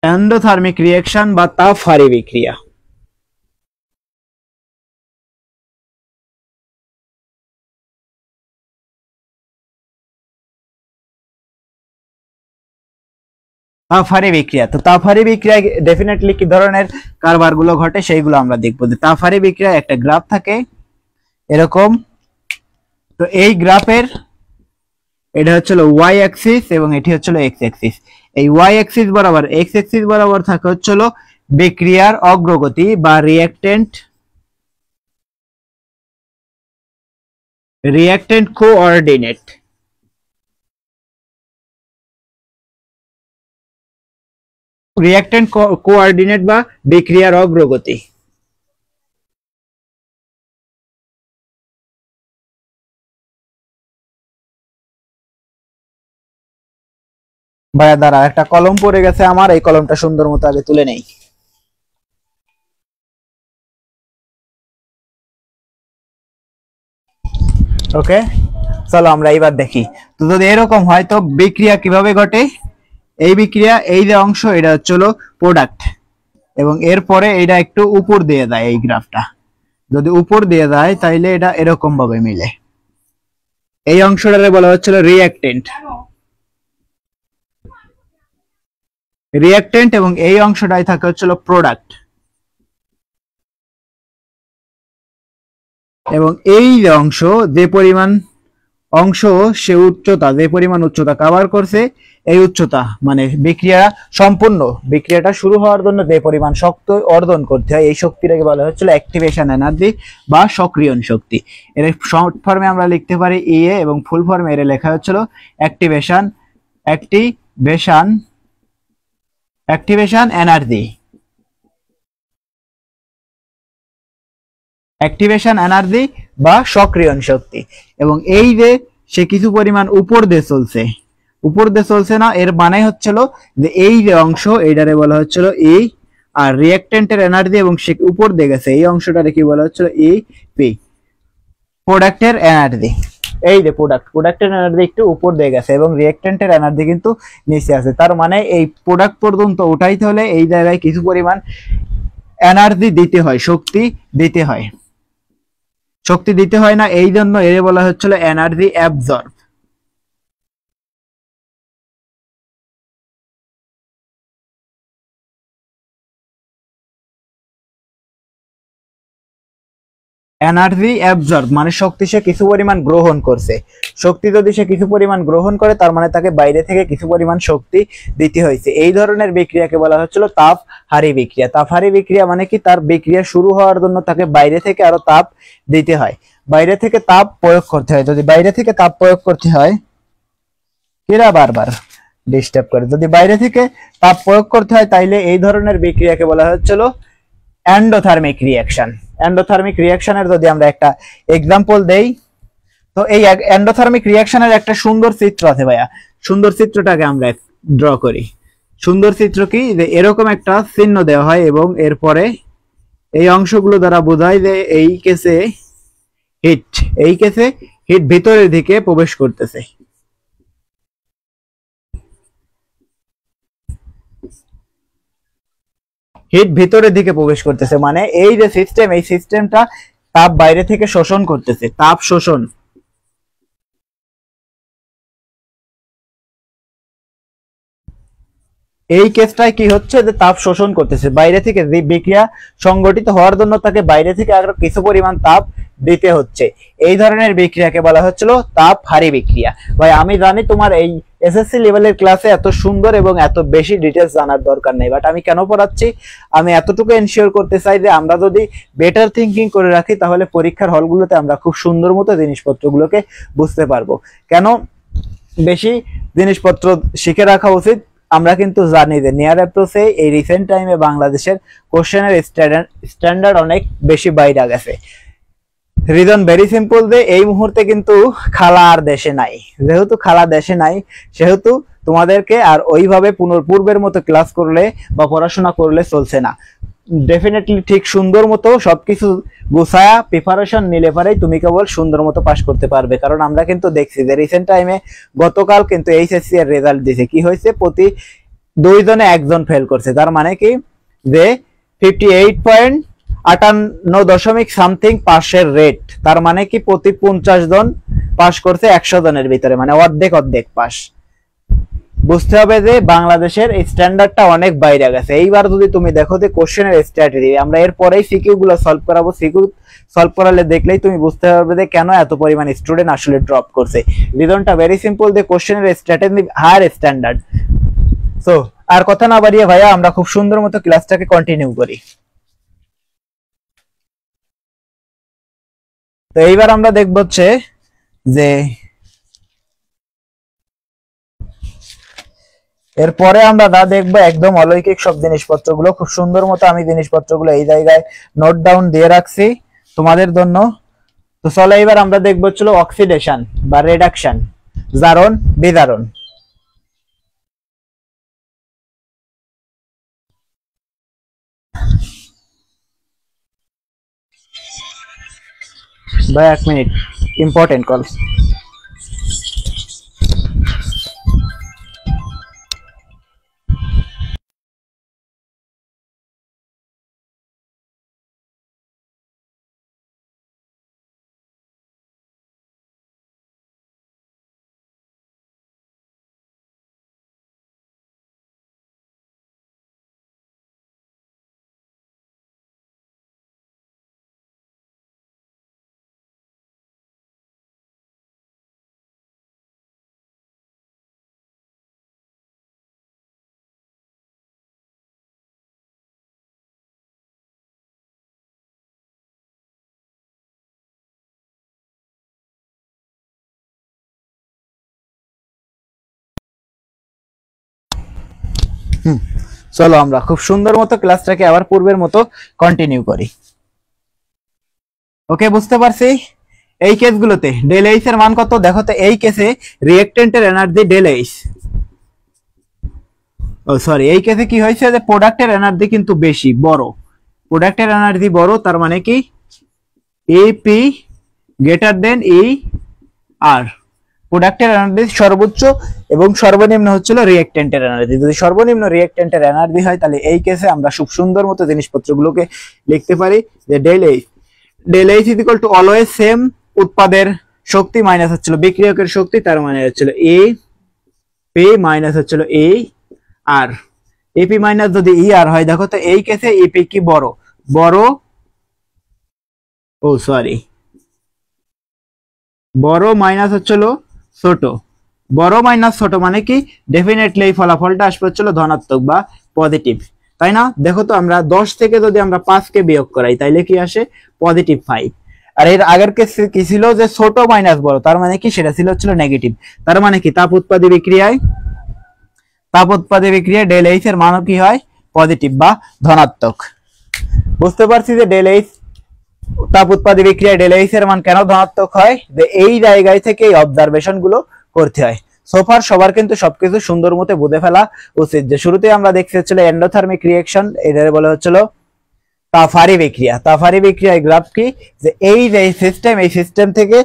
এন্ডোথার্মিক রিঅ্যাকশন বা তাপহারী বিক্রিয়া। তাপহারী বিক্রিয়া, তো তাপহারী বিক্রিয়ায় ডেফিনেটলি কি ধরনের কারবার গুলো ঘটে সেইগুলো আমরা দেখবো। যে তাপহারী বিক্রিয়ায় একটা গ্রাফ থাকে এরকম, তো এই গ্রাফের এটা হচ্ছিল ওয়াই অ্যাক্সিস এবং এটি হচ্ছিল এক্স অ্যাক্সিস। এই ওয়াই অ্যাক্সিস বরাবর এক্স অ্যাক্সিস বরাবর থাকে হচ্ছিল বিক্রিয়ার অগ্রগতি বা রিঅ্যাকট্যান্ট কোঅর্ডিনেট। রিঅ্যাকট্যান্ট কোঅর্ডিনেট বা বিক্রিয়ার অগ্রগতি। ভাইয়া দাঁড়া, একটা কলম পড়ে গেছে আমার, এই কলমটা সুন্দর মতো আগে তুলে নেই। ওকে, চলো আমরা এইবার দেখি। তো যদি এরকম হয় তো বিক্রিয়া কিভাবে ঘটে। এই বিক্রিয়া, এই যে অংশ এটা হচ্ছে প্রোডাক্ট, এবং এরপরে এটা একটু উপর দিয়ে যায়। এই গ্রাফটা যদি উপর দিয়ে যায় তাইলে এটা এরকম ভাবে মিলে। এই অংশটারে বলা হচ্ছিল রিঅ্যাক্টেন্ট, রিঅ্যাক্টেন্ট, এবং এই অংশটাই থাকে হচ্ছিল প্রোডাক্ট। এবং এই যে অংশ, যে পরিমাণ অংশ সে উচ্চতা, যে পরিমাণ উচ্চতা কভার করছে, এই উচ্চতা মানে বিক্রিয়া সম্পূর্ণ, বিক্রিয়াটা শুরু হওয়ার জন্য যে পরিমাণ শক্তি অর্জন করতে হয়, এই শক্তিটাকে বলা হচ্ছিল অ্যাক্টিভেশন এনার্জি বা সক্রিয়ণ শক্তি। এর শর্ট ফর্মে আমরা লিখতে পারি ইএ, এবং ফুল ফর্মে এর লেখা হচ্ছিল activation, activation, activation energy, activation energy বা সক্রিয়ণ শক্তি। এবং এই যে সে কিছু পরিমাণ উপর দিয়ে চলছে, উপর দিয়ে চলছে না, এর মানে হচ্ছিল যে এই যে অংশ এইটারে বলা হচ্ছিল ই, আর রিঅ্যাক্টেন্টের এনার্জি এবং সে উপর দিয়ে গেছে, এই অংশটারে কি বলা হচ্ছিল ই পি, প্রোডাক্টের এনার্জি। এই যে প্রোডাক্টের এনার্জি একটু উপর দিয়ে গেছে এবং রিঅ্যাক্টেন্টের এনার্জি কিন্তু নিচে আছে। তার মানে এই প্রোডাক্ট পর্যন্ত উঠাইতে হলে এই জায়গায় কিছু পরিমাণ এনার্জি দিতে হয়, শক্তি দিতে হয়, শক্তি দিতে হয় না, এই জন্য এর বলা হচ্ছিল এনার্জি অ্যাবজর্ব। এনার্জি অ্যাবজর্ব মানে শক্তি সে কিছু পরিমাণ গ্রহণ করছে। শক্তি যদি সে কিছু পরিমাণ গ্রহণ করে তার মানে তাকে বাইরে থেকে কিছু পরিমাণ শক্তি দিতে হয়েছে। এই ধরনের বিক্রিয়াকে বলা হচ্ছিল তাপহারী বিক্রিয়া। তাপহারী বিক্রিয়া মানে কি, তার বিক্রিয়া শুরু হওয়ার জন্য তাকে বাইরে থেকে আরো তাপ দিতে হয়, বাইরে থেকে তাপ প্রয়োগ করতে হয়। যদি বাইরে থেকে তাপ প্রয়োগ করতে হয়, এরা বারবার ডিস্টার্ব করে, যদি বাইরে থেকে তাপ প্রয়োগ করতে হয় তাইলে এই ধরনের বিক্রিয়াকে বলা হচ্ছিল এন্ডোথার্মিক রিঅ্যাকশন। এন্ডোথার্মিক রিঅ্যাকশনের যদি আমরা একটা এক্সাম্পল দেই, তো এই এন্ডোথার্মিক রিঅ্যাকশনের একটা সুন্দর চিত্র আছে ভাইয়া, সুন্দর চিত্রটাকে আমরা ড্র করি। সুন্দর চিত্র কি, যে এরকম একটা চিহ্ন দেওয়া হয় এবং এরপরে এই অংশগুলো দ্বারা বোঝায় যে এই কেসে হিট, এই কেসে হিট ভিতরের দিকে প্রবেশ করতেছে। হিট ভিতরের দিকে প্রবেশ করতেছে মানে এই যে সিস্টেম, এই সিস্টেমটা তাপ বাইরে থেকে শোষণ করতেছে, তাপ শোষণ। এই কেসটায় কি হচ্ছে, যে তাপ শোষণ করতেছে বাইরে থেকে, যে বিক্রিয়া সংগঠিত হওয়ার জন্য তাকে বাইরে থেকে আরো কিছু পরিমাণ তাপ দিতে হচ্ছে। এই ধরনের বিক্রিয়াকে বলা হচ্ছিল তাপহারী বিক্রিয়া। ভাই আমি জানি তোমার এই এসএসসি লেভেলের ক্লাসে এত সুন্দর এবং এত বেশি ডিটেলস জানার দরকার নেই, বাট আমি কেন পড়াচ্ছি, আমি এতটুকু এনশিওর করতে চাই যে আমরা যদি বেটার থিঙ্কিং করে রাখি তাহলে পরীক্ষার হলগুলোতে আমরা খুব সুন্দর মতো জিনিসপত্রগুলোকে বুঝতে পারবো। কেন বেশি জিনিসপত্র শিখে রাখা উচিত, আমরা কিন্তু জানি যে নিয়ার অ্যাপ্রোচে এই রিসেন্ট টাইমে বাংলাদেশের কোশ্চেনের স্ট্যান্ডার্ড অনেক বেশি বাইরে গেছে। রিজন ভেরি সিম্পল, যে এই মুহূর্তে কিন্তু খালা আর দেশে নাই। যেহেতু খালা দেশে নাই সেহেতু তোমাদেরকে আর ওইভাবে পূর্বের মতো ক্লাস করলে বা পড়াশোনা করলে চলছে না। ডেফিনেটলি ঠিক সুন্দর মতো সবকিছু গুছায়া প্রিপারেশন নিলে পারেই তুমি কেবল সুন্দর মতো পাস করতে পারবে। কারণ আমরা কিন্তু দেখছি যে রিসেন্ট টাইমে গতকাল কিন্তু এইচএসসি এর রেজাল্ট দিয়েছে, কি হয়েছে, প্রতি 2 জনে 1 জন ফেল করছে। তার মানে কি, যে 58.58 সামথিং পাসের রেট। তার মানে কি প্রতি 50 জন পাস করছে 100 জনের ভিতরে, মানে অর্ধেক অর্ধেক পাস। বুঝতে হবে যে বাংলাদেশের স্ট্যান্ডার্ডটা অনেক বাইরে গেছে। এইবার যদি তুমি দেখো যে কোশ্চেনের স্ট্র্যাটেজি, আমরা এরপরেই সিকিউ গুলো সলভ করাবো, সিকিউ সলভ করালে দেখলেই তুমি বুঝতে পারবে যে কেন এত পরিমাণ স্টুডেন্ট আসলে ড্রপ করছে। রিজনটা ভেরি সিম্পল, যে কোশ্চেনের স্ট্র্যাটেজি হায়ার স্ট্যান্ডার্ড। সো আর কথা না বাড়িয়ে ভাইয়া আমরা খুব সুন্দর মতো ক্লাসটাকে কন্টিনিউ করি। তো এইবার আমরা দেখব হচ্ছে যে এরপরে আমরা যা দেখবো একদম অলৌকিক সব জিনিসপত্রগুলো, খুব সুন্দর মতো আমি জিনিসপত্রগুলো এই জায়গায় নোট ডাউন দিয়ে রাখছি তোমাদের জন্য। তো চলো এবার আমরা দেখবো হচ্ছিল অক্সিডেশন বা রিডাকশন, জারণ বিজারণ। ভাই 1 মিনিট। Important call. চলো আমরা খুব সুন্দর মতো ক্লাসটাকে আবার পূর্বের মতো কন্টিনিউ করি। ওকে, বুঝতে পারছি। এই কেসগুলোতে ডেল এইচ এর মান কত দেখো তো। এই কেসে রিঅ্যাকট্যান্টের এনার্জি ডেল এইচ, ও সরি, এই কেসে কি হয়েছে যে প্রোডাক্টের এনার্জি কিন্তু বেশি, বড়, প্রোডাক্টের এনার্জি বড়, তার মানে কি এপি গ্রেটার দেন ই আর। প্রোডাক্টের এনার্জি সর্বোচ্চ এবং সর্বনিম্ন হচ্ছিল রিঅ্যাকট্যান্টের এনার্জি। যদি সর্বনিম্ন রিঅ্যাকট্যান্টের এনার্জি হয় তাহলে এই কেসে আমরা খুব সুন্দর মতো জিনিসপত্রগুলোকে লিখতে পারি যে del H is equal to always same উৎপাদের শক্তি মাইনাস হচ্ছিল বিক্রিয়কের শক্তি, তার মানে হচ্ছিল এ পি মাইনাস হচ্ছিল এ আর। এপি মাইনাস যদি ই আর হয় দেখো তো এই কেসে এপি কি বড়, ও সরি, বড় মাইনাস হচ্ছিল ছোট। বড় মাইনাস ছোট মানে কি ডেফিনেটলি এই ফলাফলটা আসবে হচ্ছিল ধনাত্মক বা পজিটিভ, তাই না? দেখো তো আমরা 10 থেকে যদি আমরা 5 কে বিয়োগ করাই তাইলে কি আসে পজিটিভ 5। আর এর আগের কেসে কি ছিল যে ছোট মাইনাস বড়, তার মানে কি সেটা ছিল হচ্ছিল নেগেটিভ। তার মানে কি তাপ উৎপাদী বিক্রিয়ায় ডেল এইচ এর মানও কি হয় পজিটিভ বা ধনাত্মক। বুঝতে পারছি যে ডেল এইচ তাপ উৎপাদী বিক্রিয়ায় ডেল এইচ এর মান কেন ধনাত্মক হয়, যে এই জায়গায় থেকে এই অবজারভেশন গুলো করতে হয়। সোফার সবার কিন্তু সবকিছু সুন্দর মতো বুঝে ফেলা উচিত। যে শুরুতে আমরা দেখতে হচ্ছিল এন্ডোথার্মিক রিঅ্যাকশন, এদের বলা হচ্ছিল তাফারি বিক্রিয়া। তাফারি বিক্রিয়ার গ্রাফ কি, যে এই যে সিস্টেম, এই সিস্টেম থেকে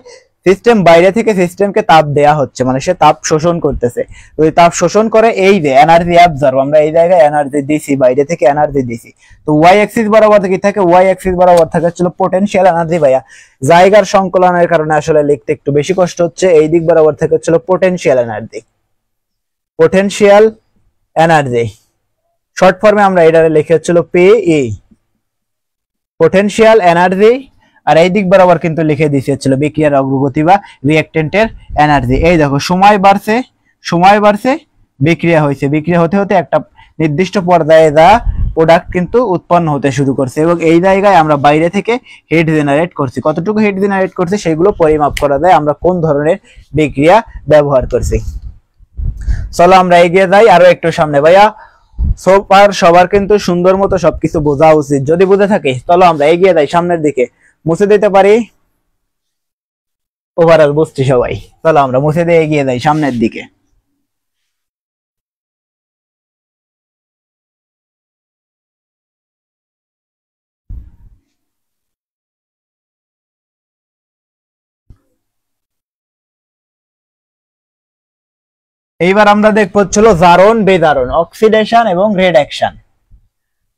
সিস্টেম বাইরে থেকে সিস্টেমকে তাপ দেয়া হচ্ছে, মানে সে তাপ শোষণ করতেছে। ওই তাপ শোষণ করে এই যে এনার্জি অ্যাবজর্ব, আমরা এই জায়গায় এনার্জি দিছি, বাইরে থেকে এনার্জি দিছি। তো ওয়াই অ্যাক্সিস বরাবর কি থাকে, ওয়াই অ্যাক্সিস বরাবর থাকে হচ্ছিল পোটেনশিয়াল এনার্জি। ভাইয়া জায়গার সংকলনের কারণে আসলে লিখতে একটু বেশি কষ্ট হচ্ছে। এই দিক বরাবর থেকে হচ্ছিল potential energy, potential energy short ফর্মে আমরা এটারে লিখে হচ্ছিল পিই, পোটেনশিয়াল এনার্জি। আর এই দিক বরাবর কিন্তু লিখে দিয়েছিল বিক্রিয়ার অগ্রগতি বা রিঅ্যাকট্যান্টের এনার্জি। এই দেখো সময় বাড়ছে, বিক্রিয়া হয়েছে, বিক্রিয়া হতে হতে একটা নির্দিষ্ট পর্যায়ে যা প্রোডাক্ট কিন্তু উৎপন্ন হতে শুরু করছে, এবং এই জায়গায় আমরা বাইরে থেকে হিট জেনারেট করছি। কতটুকু হিট জেনারেট করছি সেগুলো পরিমাপ করা যায় আমরা কোন ধরনের বিক্রিয়া ব্যবহার করছি। চলো আমরা এগিয়ে যাই আরো একটু সামনে। ভাইয়া সবার কিন্তু সুন্দর মতো সবকিছু বোঝা উচিত, যদি বুঝে থাকে চলো আমরা এগিয়ে যাই সামনের দিকে। মুছে দিতে পারি ওভারঅল বুঝছি সবাই, চলো আমরা মুছে দিয়ে এগিয়ে যাই সামনের দিকে। এইবার আমরা দেখবো হচ্ছিল জারণ বিজারণ, অক্সিডেশন এবং রিডাকশন।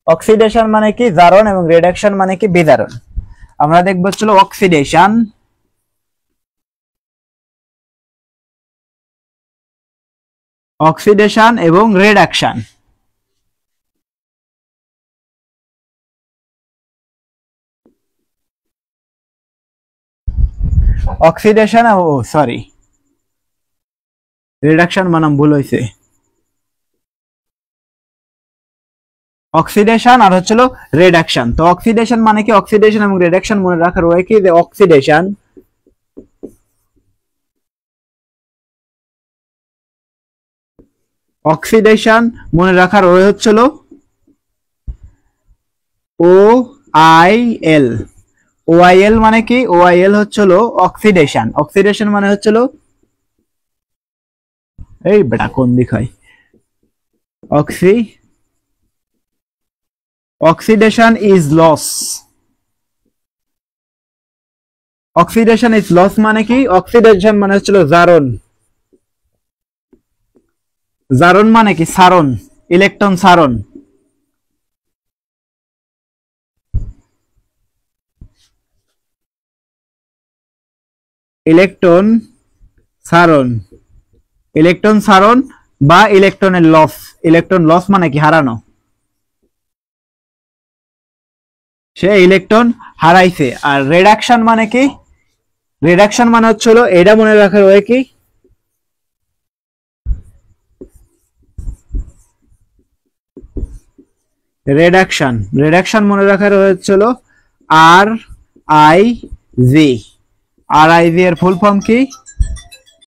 অক্সিডেশন মানে কি জারণ এবং রিডাকশন মানে কি বিজারণ। আমরা দেখবো হচ্ছিল অক্সিডেশন, অক্সিডেশন এবং রিডাকশন। অক্সিডেশন, ও সরি রিডাকশন মানাম ভুল হয়েছে, অক্সিডেশন আর হচ্ছিল রিডাকশন। তো অক্সিডেশন মানে কি, অক্সিডেশন এবং রিডাকশন মনে রাখার হয় কি, যে অক্সিডেশন মনে রাখার ওয়ে হচ্ছিল ও আই এল। ওআইএল মানে কি, ওআইএল হচ্ছিল অক্সিডেশন। অক্সিডেশন মানে হচ্ছিল, এই বেটা কোন দিক হয়, oxidation is loss, oxidation is loss মানে কি? অক্সিডেশন মানে হচ্ছিল জারণ। জারণ মানে কি? সারণ, ইলেকট্রন সারণ। ইলেকট্রন সারণ, ইলেকট্রন সারণ বা ইলেকট্রনের লস। ইলেকট্রন লস মানে কি? হারানো। সে ইলেকট্রন হারাইছে। আর রিডাকশন মানে কি? রিডাকশন মানে হচ্ছিল, এটা মনে রাখার হয় কি, রিডাকশন, রিডাকশন মনে রাখার হচ্ছিল আর I G. R I G এর ফুল ফর্ম কি?